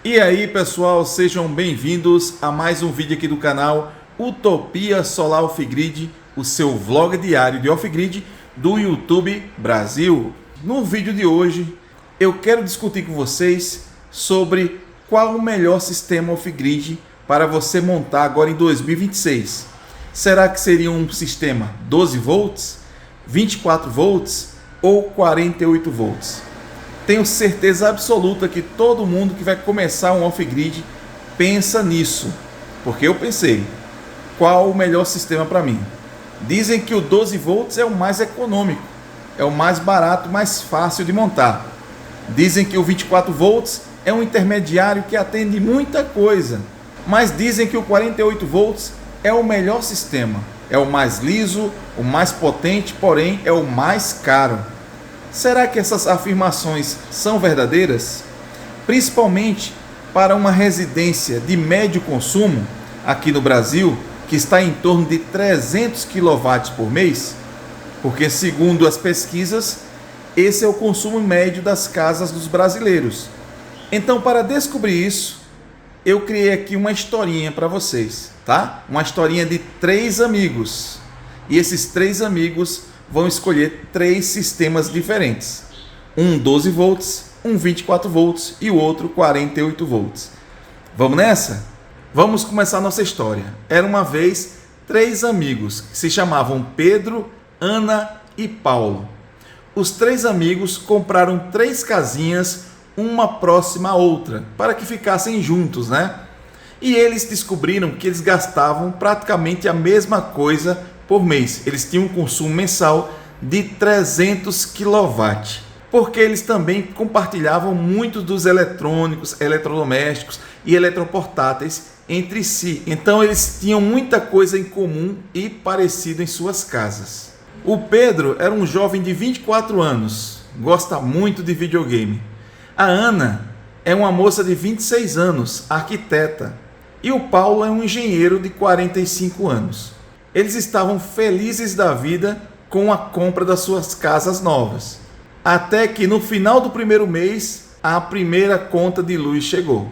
E aí pessoal, sejam bem-vindos a mais um vídeo aqui do canal Utopia Solar Off-Grid, o seu vlog diário de off-grid do YouTube Brasil. No vídeo de hoje eu quero discutir com vocês sobre qual o melhor sistema off-grid para você montar agora em 2026. Será que seria um sistema 12 volts, 24 volts ou 48 volts? Tenho certeza absoluta que todo mundo que vai começar um off-grid pensa nisso, porque eu pensei, qual o melhor sistema para mim? Dizem que o 12 volts é o mais econômico, é o mais barato, mais fácil de montar. Dizem que o 24 volts é um intermediário que atende muita coisa, mas dizem que o 48 volts é o melhor sistema, é o mais liso, o mais potente, porém é o mais caro. Será que essas afirmações são verdadeiras? Principalmente para uma residência de médio consumo aqui no Brasil, que está em torno de 300 kW por mês, porque segundo as pesquisas, esse é o consumo médio das casas dos brasileiros. Então, para descobrir isso, eu criei aqui uma historinha para vocês, tá? Uma historinha de 3 amigos. E esses 3 amigos vão escolher 3 sistemas diferentes. Um 12 volts, um 24 volts e o outro 48 volts. Vamos nessa? Vamos começar nossa história. Era uma vez 3 amigos que se chamavam Pedro, Ana e Paulo. Os 3 amigos compraram 3 casinhas, uma próxima à outra, para que ficassem juntos, né? E eles descobriram que eles gastavam praticamente a mesma coisa por mês. Eles tinham um consumo mensal de 300 kW, porque eles também compartilhavam muitos dos eletrônicos, eletrodomésticos e eletroportáteis entre si. Então eles tinham muita coisa em comum e parecido em suas casas. O Pedro era um jovem de 24 anos, gosta muito de videogame. A Ana é uma moça de 26 anos, arquiteta. E o Paulo é um engenheiro de 45 anos. Eles estavam felizes da vida com a compra das suas casas novas. Até que no final do primeiro mês, a primeira conta de luz chegou.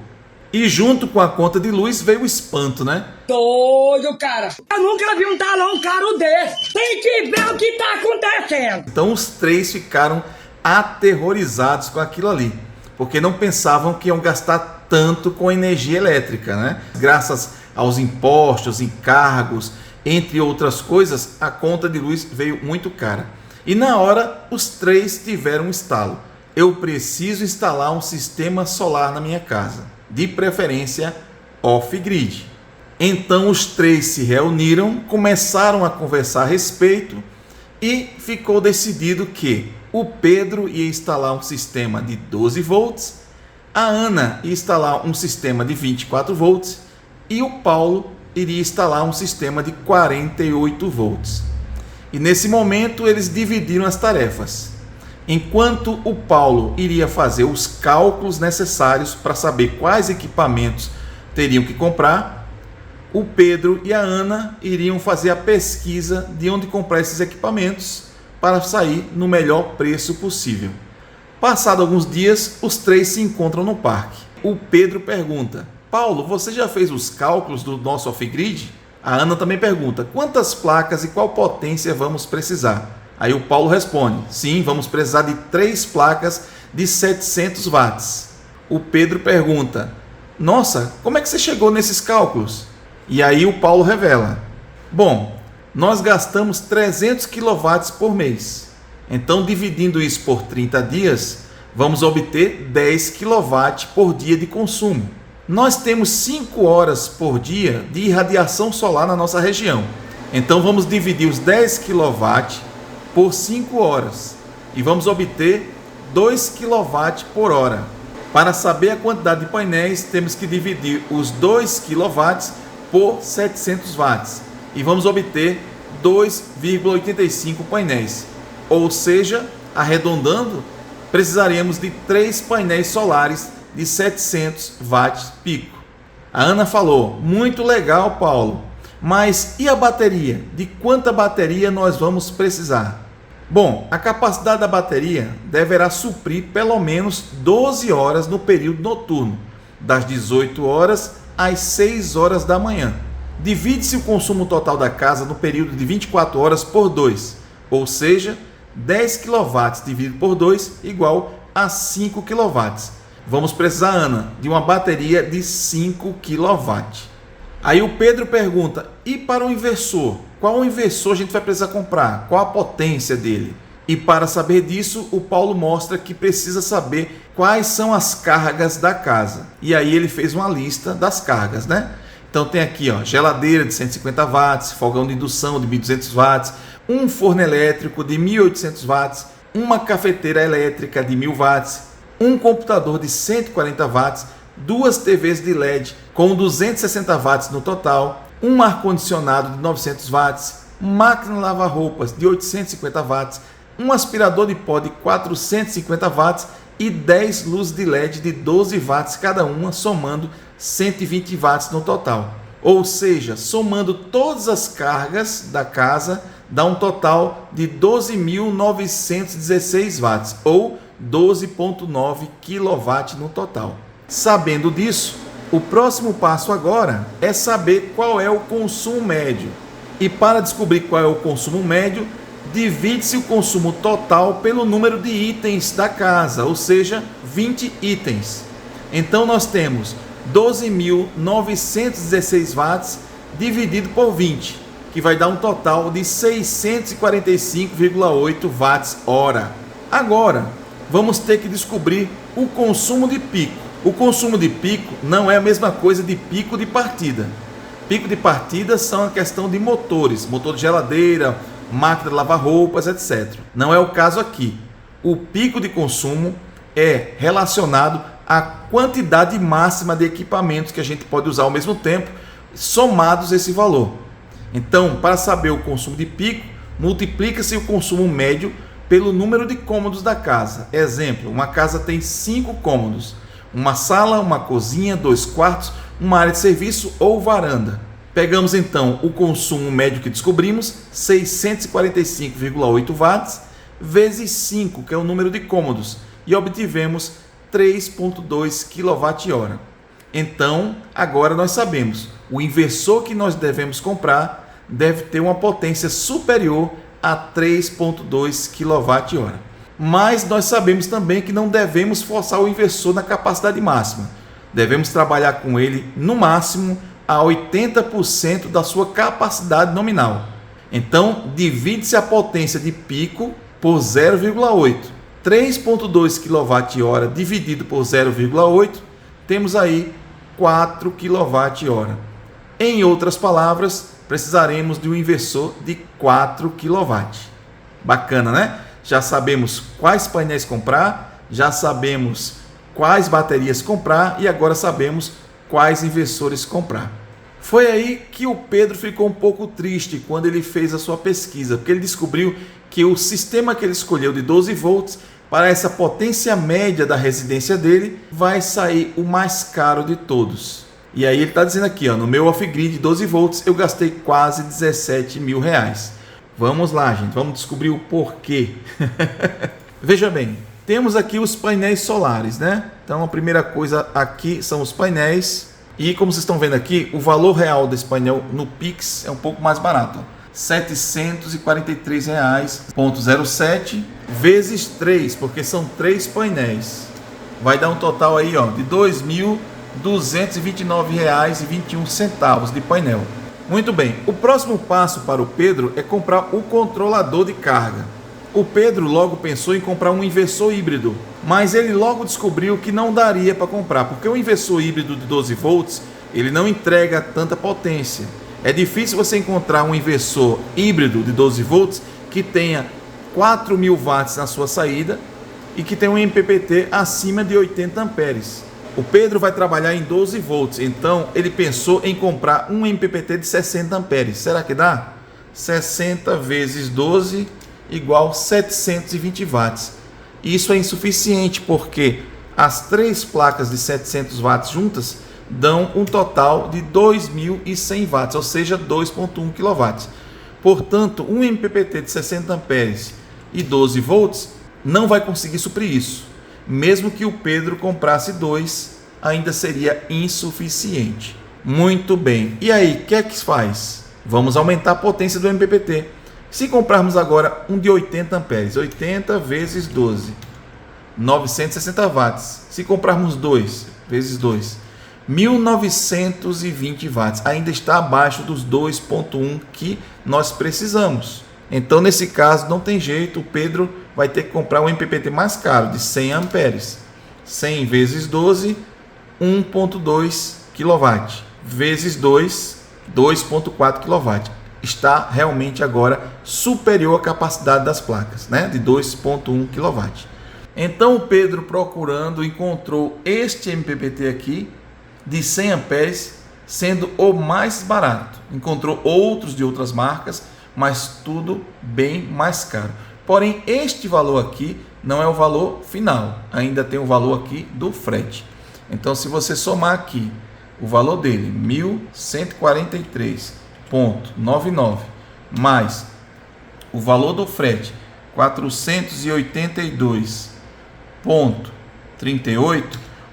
E junto com a conta de luz veio o espanto, né? Doido, cara! Eu nunca vi um talão caro desse! Tem que ver o que tá acontecendo! Então os 3 ficaram aterrorizados com aquilo ali, porque não pensavam que iam gastar tanto com energia elétrica, né? Graças aos impostos, encargos, entre outras coisas, a conta de luz veio muito cara. E na hora, os 3 tiveram um estalo. Eu preciso instalar um sistema solar na minha casa, de preferência off-grid. Então os 3 se reuniram, começaram a conversar a respeito e ficou decidido que o Pedro ia instalar um sistema de 12 volts, a Ana ia instalar um sistema de 24 volts e o Paulo iria instalar um sistema de 48 volts. E nesse momento eles dividiram as tarefas. Enquanto o Paulo iria fazer os cálculos necessários para saber quais equipamentos teriam que comprar, o Pedro e a Ana iriam fazer a pesquisa de onde comprar esses equipamentos para sair no melhor preço possível. Passado alguns dias, os 3 se encontram no parque. O Pedro pergunta: Paulo, você já fez os cálculos do nosso off-grid? A Ana também pergunta: quantas placas e qual potência vamos precisar? Aí o Paulo responde: sim, vamos precisar de 3 placas de 700 watts. O Pedro pergunta: nossa, como é que você chegou nesses cálculos? E aí o Paulo revela: bom, nós gastamos 300 kW por mês. Então, dividindo isso por 30 dias, vamos obter 10 kW por dia de consumo. Nós temos 5 horas por dia de irradiação solar na nossa região. Então vamos dividir os 10 kW por 5 horas e vamos obter 2 kW por hora. Para saber a quantidade de painéis, temos que dividir os 2 kW por 700 watts e vamos obter 2,85 painéis. Ou seja, arredondando, precisaremos de 3 painéis solares de 700 watts pico. A Ana falou: muito legal, Paulo, mas e a bateria? De quanta bateria nós vamos precisar? Bom, a capacidade da bateria deverá suprir pelo menos 12 horas no período noturno. das 18 horas às 6 horas da manhã. Divide-se o consumo total da casa no período de 24 horas por 2, ou seja, 10 kW dividido por 2 igual a 5 kW. Vamos precisar, Ana, de uma bateria de 5 kW. Aí o Pedro pergunta, e para o inversor? Qual inversor a gente vai precisar comprar? Qual a potência dele? E para saber disso, o Paulo mostra que precisa saber quais são as cargas da casa. E aí ele fez uma lista das cargas, né? Então tem aqui, ó, geladeira de 150 watts, fogão de indução de 1.200 watts, um forno elétrico de 1.800 watts, uma cafeteira elétrica de 1.000 watts, um computador de 140 watts, duas TVs de LED com 260 watts no total, um ar-condicionado de 900 watts, máquina de lavar roupas de 850 watts, um aspirador de pó de 450 watts e 10 luzes de LED de 12 watts cada uma, somando 120 watts no total. Ou seja, somando todas as cargas da casa, dá um total de 12.916 watts, ou 12,9 kW no total. Sabendo disso, o próximo passo agora é saber qual é o consumo médio. E para descobrir qual é o consumo médio, divide-se o consumo total pelo número de itens da casa, ou seja, 20 itens. Então nós temos 12.916 watts dividido por 20, que vai dar um total de 645,8 watts hora. Agora, vamos ter que descobrir o consumo de pico. O consumo de pico não é a mesma coisa de pico de partida. Pico de partida são a questão de motores, motor de geladeira, máquina de lavar roupas, etc. Não é o caso aqui. O pico de consumo é relacionado à quantidade máxima de equipamentos que a gente pode usar ao mesmo tempo, somados esse valor. Então, para saber o consumo de pico, multiplica-se o consumo médio pelo número de cômodos da casa. Exemplo, uma casa tem 5 cômodos, uma sala, uma cozinha, 2 quartos, uma área de serviço ou varanda. Pegamos então o consumo médio que descobrimos, 645,8 watts, vezes 5, que é o número de cômodos, e obtivemos 3,2 kWh. Então, agora nós sabemos, o inversor que nós devemos comprar deve ter uma potência superior a 3,2 kWh. Mas nós sabemos também que não devemos forçar o inversor na capacidade máxima. Devemos trabalhar com ele no máximo a 80% da sua capacidade nominal. Então, divide-se a potência de pico por 0,8. 3,2 kWh dividido por 0,8, temos aí 4 kWh. Em outras palavras, precisaremos de um inversor de 4 kW. Bacana, né? Já sabemos quais painéis comprar, já sabemos quais baterias comprar e agora sabemos quais inversores comprar. Foi aí que o Pedro ficou um pouco triste quando ele fez a sua pesquisa, porque ele descobriu que o sistema que ele escolheu de 12 volts para essa potência média da residência dele vai sair o mais caro de todos. E aí ele está dizendo aqui, ó, no meu off-grid 12 volts eu gastei quase 17 mil reais. Vamos lá, gente, vamos descobrir o porquê. Veja bem, temos aqui os painéis solares, né? Então a primeira coisa aqui são os painéis. E como vocês estão vendo aqui, o valor real desse painel no Pix é um pouco mais barato. R$ 743,07 vezes 3, porque são 3 painéis. Vai dar um total aí, ó, de R$ 2.229,21 de painel. Muito bem, o próximo passo para o Pedro é comprar o controlador de carga. O Pedro logo pensou em comprar um inversor híbrido, mas ele logo descobriu que não daria para comprar, porque o inversor híbrido de 12 volts, ele não entrega tanta potência. É difícil você encontrar um inversor híbrido de 12 volts que tenha 4.000 watts na sua saída e que tenha um MPPT acima de 80 amperes. O Pedro vai trabalhar em 12 volts, então ele pensou em comprar um MPPT de 60 amperes. Será que dá? 60 vezes 12 igual 720 watts. Isso é insuficiente porque as 3 placas de 700 watts juntas dão um total de 2.100 watts, ou seja, 2,1 kW. Portanto, um MPPT de 60 amperes e 12 volts não vai conseguir suprir isso. Mesmo que o Pedro comprasse 2 ainda seria insuficiente. Muito bem. E aí, o que é que faz? Vamos aumentar a potência do MPPT. Se comprarmos agora um de 80 amperes, 80 vezes 12, 960 watts. Se comprarmos 2 vezes 2, 1920 watts. Ainda está abaixo dos 2.1 que nós precisamos. Então, nesse caso, não tem jeito. O Pedro vai ter que comprar um MPPT mais caro, de 100 amperes. 100 vezes 12, 1.2 kW. Vezes 2, 2.4 kW. Está realmente agora superior à capacidade das placas, né? De 2.1 kW. Então o Pedro, procurando, encontrou este MPPT aqui de 100 amperes, sendo o mais barato. Encontrou outros de outras marcas, mas tudo bem mais caro. Porém, este valor aqui não é o valor final, ainda tem o valor aqui do frete. Então, se você somar aqui o valor dele, 1.143,99, mais o valor do frete, 482,38,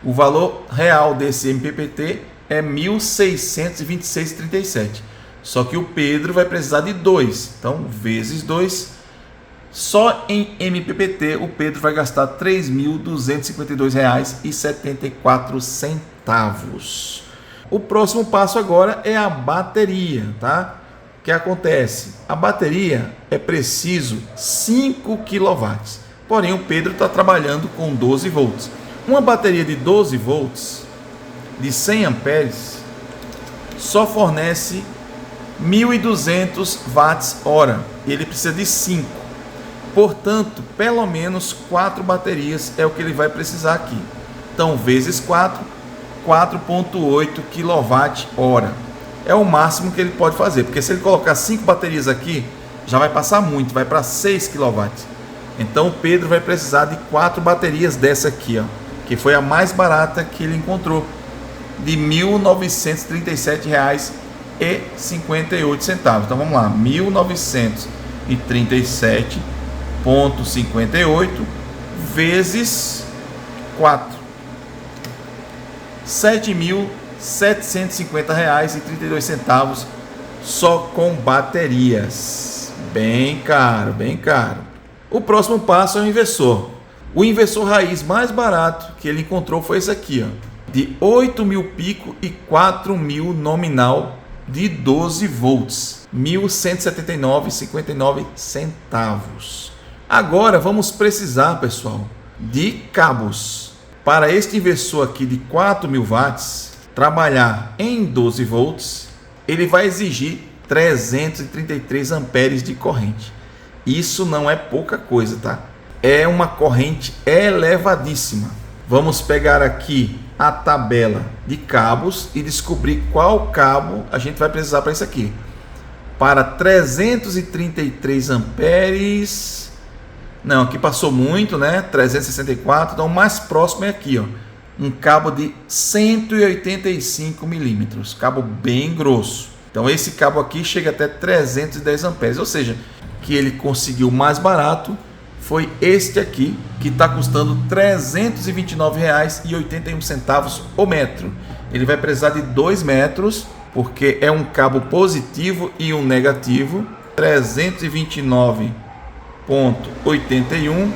o valor real desse MPPT é 1.626,37. Só que o Pedro vai precisar de 2, então vezes 2, só em MPPT o Pedro vai gastar R$ 3.252,74. O próximo passo agora é a bateria, tá? O que acontece? A bateria é preciso 5 kW, porém o Pedro está trabalhando com 12 volts. Uma bateria de 12 volts, de 100 amperes, só fornece 1.200 watts-hora. Ele precisa de 5. Portanto, pelo menos 4 baterias é o que ele vai precisar aqui. Então, vezes 4, 4.8 kWh. É o máximo que ele pode fazer, porque se ele colocar 5 baterias aqui, já vai passar muito, vai para 6 kW. Então, o Pedro vai precisar de 4 baterias dessa aqui, ó, que foi a mais barata que ele encontrou, de R$ 1.937,58. Então vamos lá, 1937,58 vezes 4, R$ 7.750,32 só com baterias. Bem caro, bem caro. O próximo passo é o inversor. O inversor raiz mais barato que ele encontrou foi esse aqui, ó, de 8.000 pico e 4.000 nominal, de 12 volts, R$ 1.179,59. Agora vamos precisar, pessoal, de cabos. Para este inversor aqui de 4.000 watts trabalhar em 12 volts, ele vai exigir 333 amperes de corrente. Isso não é pouca coisa, tá? É uma corrente elevadíssima. Vamos pegar aqui a tabela de cabos e descobrir qual cabo a gente vai precisar para isso aqui. Para 333 amperes, não, aqui passou muito, né? 364, então o mais próximo é aqui, ó, um cabo de 185 milímetros, cabo bem grosso. Então esse cabo aqui chega até 310 amperes, ou seja, que ele conseguiu mais barato foi este aqui, que está custando R$ 329,81 o metro. Ele vai precisar de 2 metros, porque é um cabo positivo e um negativo. 329,81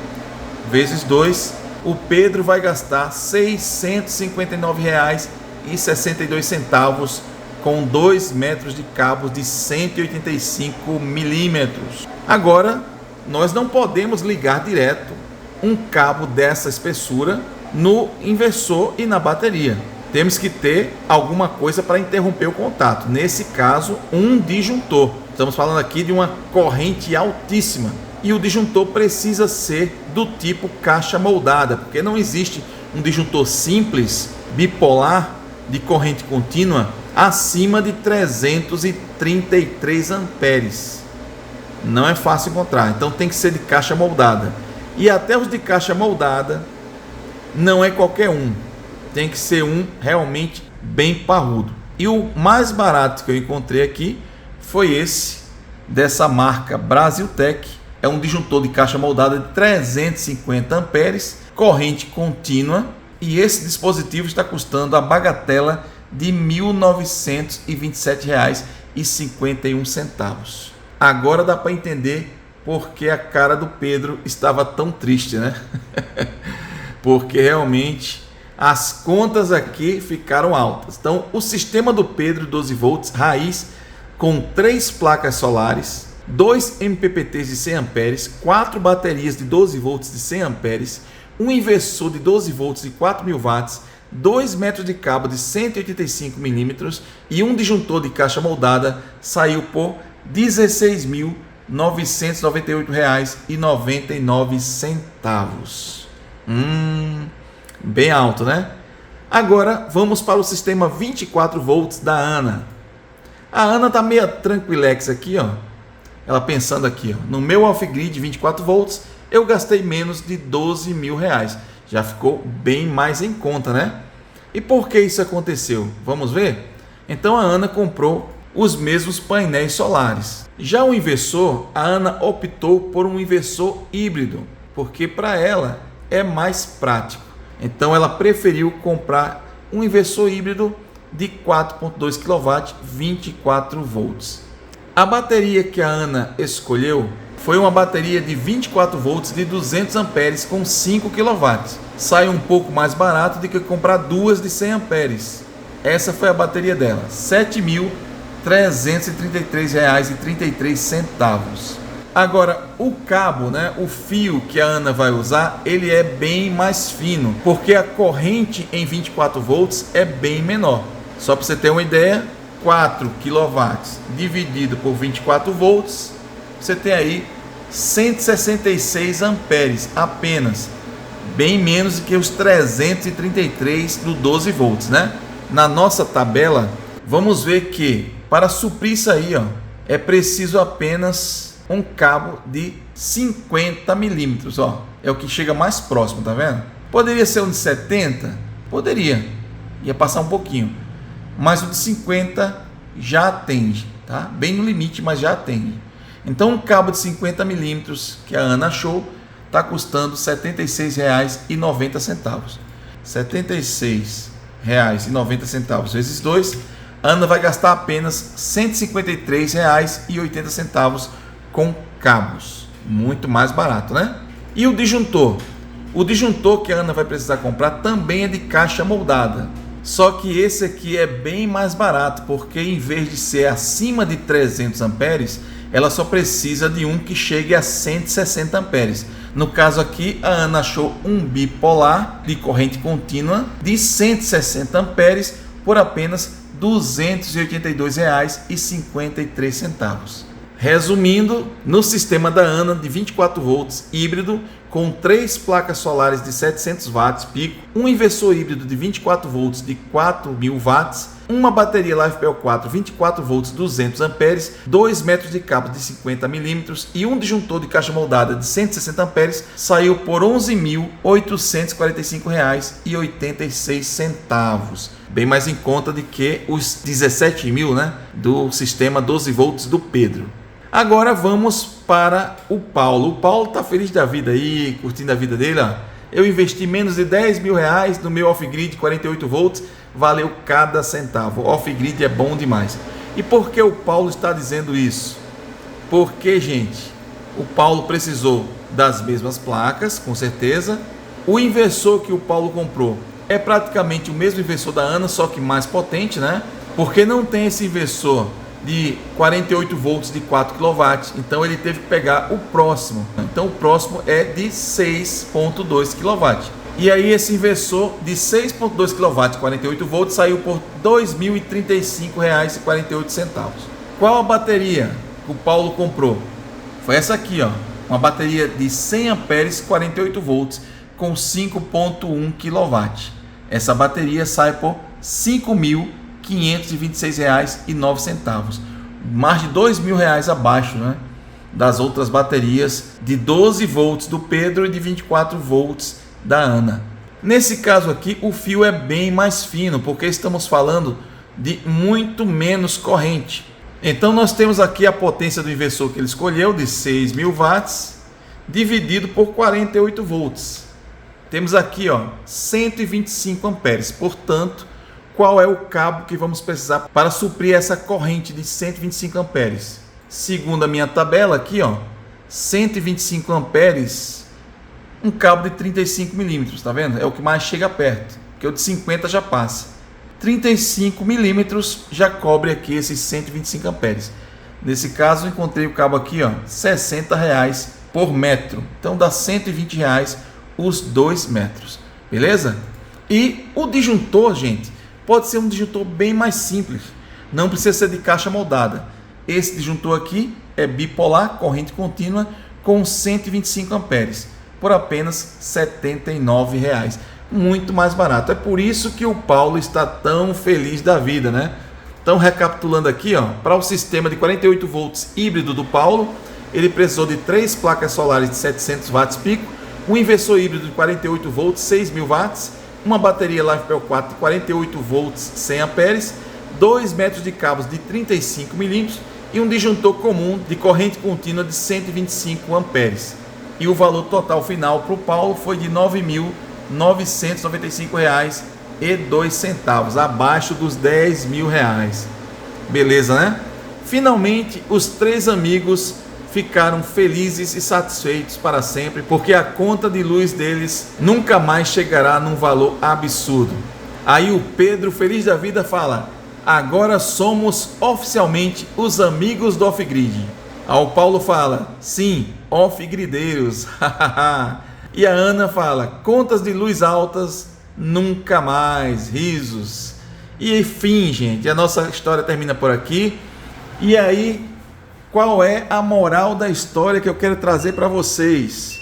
vezes 2. O Pedro vai gastar R$ 659,62 com 2 metros de cabos de 185 milímetros. Agora, nós não podemos ligar direto um cabo dessa espessura no inversor e na bateria. Temos que ter alguma coisa para interromper o contato. Nesse caso, um disjuntor. Estamos falando aqui de uma corrente altíssima. E o disjuntor precisa ser do tipo caixa moldada, porque não existe um disjuntor simples, bipolar, de corrente contínua, acima de 333 amperes. Não é fácil encontrar, então tem que ser de caixa moldada. E até os de caixa moldada não é qualquer um, tem que ser um realmente bem parrudo. E o mais barato que eu encontrei aqui foi esse, dessa marca Brasiltec. É um disjuntor de caixa moldada de 350 amperes, corrente contínua, E esse dispositivo está custando a bagatela de R$ 1.927,51. Agora dá para entender por que a cara do Pedro estava tão triste, né? Porque realmente as contas aqui ficaram altas. Então, o sistema do Pedro 12 volts raiz com 3 placas solares, 2 MPPTs de 100 amperes, 4 baterias de 12 volts de 100 amperes, um inversor de 12 volts de 4.000 watts, 2 metros de cabo de 185 milímetros e um disjuntor de caixa moldada saiu por R$ 16.998,99. Bem alto, né? Agora vamos para o sistema 24 volts da Ana. A Ana tá meio tranquilex aqui, ó. Ela pensando aqui, ó, no meu off-grid 24 volts, eu gastei menos de R$ 12.000. Já ficou bem mais em conta, né? E por que isso aconteceu? Vamos ver? Então a Ana comprou os mesmos painéis solares. Já o inversor, a Ana optou por um inversor híbrido, porque para ela é mais prático. Então ela preferiu comprar um inversor híbrido de 4.2 kW, 24 volts. A bateria que a Ana escolheu foi uma bateria de 24 volts de 200 amperes com 5 kW. Sai um pouco mais barato do que comprar duas de 100 amperes. Essa foi a bateria dela, R$ 7.333,33. Agora, o cabo, né, o fio que a Ana vai usar, ele é bem mais fino, porque a corrente em 24 volts é bem menor. Só para você ter uma ideia, 4 kW dividido por 24 volts, você tem aí 166 amperes apenas, bem menos do que os 333 do 12 volts, né? Na nossa tabela, vamos ver que para suprir isso aí, ó, é preciso apenas um cabo de 50 milímetros, ó, é o que chega mais próximo, tá vendo? Poderia ser um de 70? Poderia, ia passar um pouquinho, mas o de 50 já atende, tá? Bem no limite, mas já atende. Então um cabo de 50 milímetros que a Ana achou está custando R$ 76,90. R$ 76,90 vezes 2, a Ana vai gastar apenas R$ 153,80 com cabos. Muito mais barato, né? E o disjuntor? O disjuntor que a Ana vai precisar comprar também é de caixa moldada. Só que esse aqui é bem mais barato, porque em vez de ser acima de 300 amperes, ela só precisa de um que chegue a 160 amperes. No caso aqui, a Ana achou um bipolar de corrente contínua de 160 amperes por apenas R$ 282,53. Resumindo, no sistema da Ana de 24 volts híbrido, com 3 placas solares de 700 watts pico, um inversor híbrido de 24 volts de 4.000 watts, uma bateria LiFePO 4 24 volts 200 amperes, 2 metros de cabo de 50 milímetros e um disjuntor de caixa moldada de 160 amperes, saiu por R$ 11.845,86. Bem mais em conta do que os 17.000, né, do sistema 12 volts do Pedro. Agora vamos para o Paulo. O Paulo está feliz da vida aí, curtindo a vida dele. Ó. Eu investi menos de R$ 10.000 no meu off-grid 48 volts, valeu cada centavo. Off-grid é bom demais. E por que o Paulo está dizendo isso? Porque, gente, o Paulo precisou das mesmas placas, com certeza. O inversor que o Paulo comprou é praticamente o mesmo inversor da Ana, só que mais potente, né? Porque não tem esse inversor de 48 volts de 4 kW, então ele teve que pegar o próximo. Então o próximo é de 6.2 kW. E aí esse inversor de 6.2 kW, 48 volts, saiu por R$ 2.035,48. Qual a bateria que o Paulo comprou? Foi essa aqui, ó, uma bateria de 100 amperes, 48 volts, com 5.1 kW. Essa bateria sai por R$ 5.526,09, mais de R$ 2.000 abaixo, né, das outras baterias de 12 volts do Pedro e de 24 volts da Ana. Nesse caso aqui, o fio é bem mais fino, porque estamos falando de muito menos corrente. Então nós temos aqui a potência do inversor que ele escolheu, de 6.000 watts, dividido por 48 volts. Temos aqui, ó, 125 amperes. Portanto, qual é o cabo que vamos precisar para suprir essa corrente de 125 amperes? Segundo a minha tabela aqui, ó, 125 amperes, um cabo de 35 milímetros, tá vendo? É o que mais chega perto, porque o de 50 já passa. 35 milímetros já cobre aqui esses 125 amperes. Nesse caso, eu encontrei o cabo aqui, ó, R$60 por metro. Então dá R$120 os 2 metros, beleza? E o disjuntor, gente, pode ser um disjuntor bem mais simples. Não precisa ser de caixa moldada. Esse disjuntor aqui é bipolar, corrente contínua, com 125 amperes, por apenas R$79. Muito mais barato. É por isso que o Paulo está tão feliz da vida, né? Então, recapitulando aqui, ó, para o sistema de 48 volts híbrido do Paulo, ele precisou de 3 placas solares de 700 watts pico, um inversor híbrido de 48 volts, 6.000 watts, uma bateria LiFePO4 de 48 volts, 100 amperes, 2 metros de cabos de 35 milímetros e um disjuntor comum de corrente contínua de 125 amperes. E o valor total final para o Paulo foi de R$ 9.995,02, abaixo dos R$10.000. Beleza, né? Finalmente, os 3 amigos ficaram felizes e satisfeitos para sempre, porque a conta de luz deles nunca mais chegará num valor absurdo. Aí o Pedro, feliz da vida, fala: agora somos oficialmente os amigos do Off-Grid. Ao Paulo fala: sim, off-grideiros. E a Ana fala: contas de luz altas, nunca mais, risos. E enfim, gente, a nossa história termina por aqui. E aí, qual é a moral da história que eu quero trazer para vocês?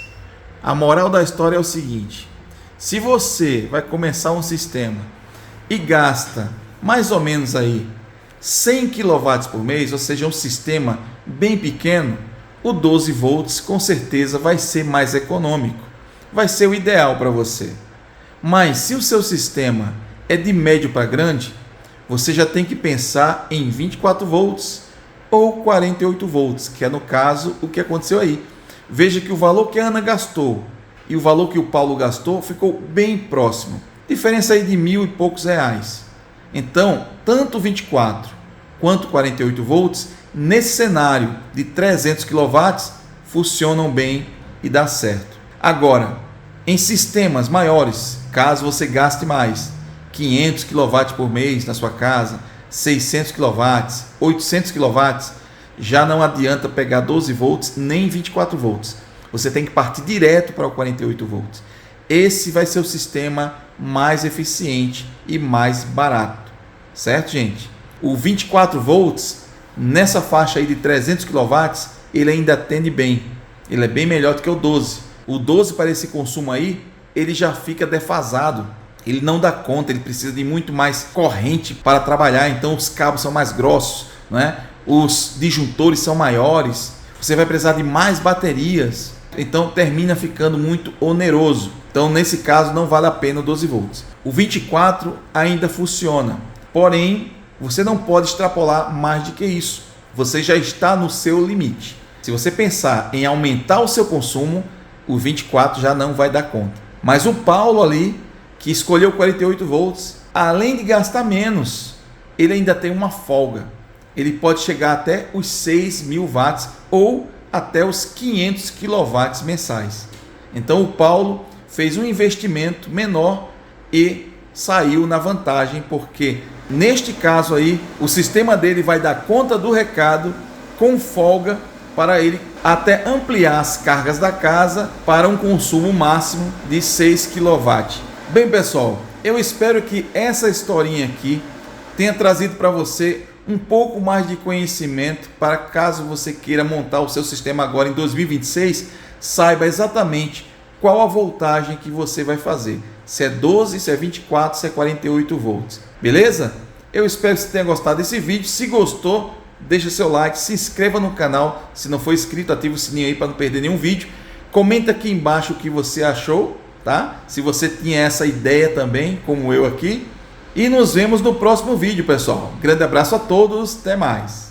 A moral da história é o seguinte: se você vai começar um sistema e gasta mais ou menos aí 100 kW por mês, ou seja, um sistema bem pequeno, o 12 volts com certeza vai ser mais econômico, vai ser o ideal para você. Mas se o seu sistema é de médio para grande, você já tem que pensar em 24 volts ou 48 volts, que é no caso o que aconteceu aí. Veja que o valor que a Ana gastou e o valor que o Paulo gastou ficou bem próximo, diferença aí de R$1.000 e poucos. Então, tanto 24 quanto 48 volts, nesse cenário de 300 kW, funcionam bem e dá certo. Agora, em sistemas maiores, caso você gaste mais, 500 kW por mês na sua casa, 600 kW, 800 kW, já não adianta pegar 12 volts nem 24 volts. Você tem que partir direto para o 48 volts. Esse vai ser o sistema mais eficiente e mais barato, certo, gente? O 24 volts, nessa faixa aí de 300 kW, ele ainda atende bem. Ele é bem melhor do que o 12. O 12 para esse consumo aí, ele já fica defasado. Ele não dá conta, ele precisa de muito mais corrente para trabalhar, então os cabos são mais grossos, né? Os disjuntores são maiores, você vai precisar de mais baterias, então termina ficando muito oneroso. Então nesse caso não vale a pena o 12 volts. O 24 ainda funciona, porém você não pode extrapolar mais do que isso, você já está no seu limite. Se você pensar em aumentar o seu consumo, o 24 já não vai dar conta. Mas o Paulo ali, que escolheu 48 volts, além de gastar menos, ele ainda tem uma folga. Ele pode chegar até os 6.000 watts ou até os 500 kW mensais. Então o Paulo fez um investimento menor e saiu na vantagem, porque neste caso aí o sistema dele vai dar conta do recado com folga para ele até ampliar as cargas da casa para um consumo máximo de 6 kW. Bem, pessoal, eu espero que essa historinha aqui tenha trazido para você um pouco mais de conhecimento para caso você queira montar o seu sistema agora em 2026, saiba exatamente qual a voltagem que você vai fazer. Se é 12, se é 24, se é 48 volts. Beleza? Eu espero que você tenha gostado desse vídeo. Se gostou, deixa seu like, se inscreva no canal. Se não for inscrito, ativa o sininho aí para não perder nenhum vídeo. Comenta aqui embaixo o que você achou, tá? Se você tinha essa ideia também, como eu aqui. E nos vemos no próximo vídeo, pessoal. Grande abraço a todos, até mais.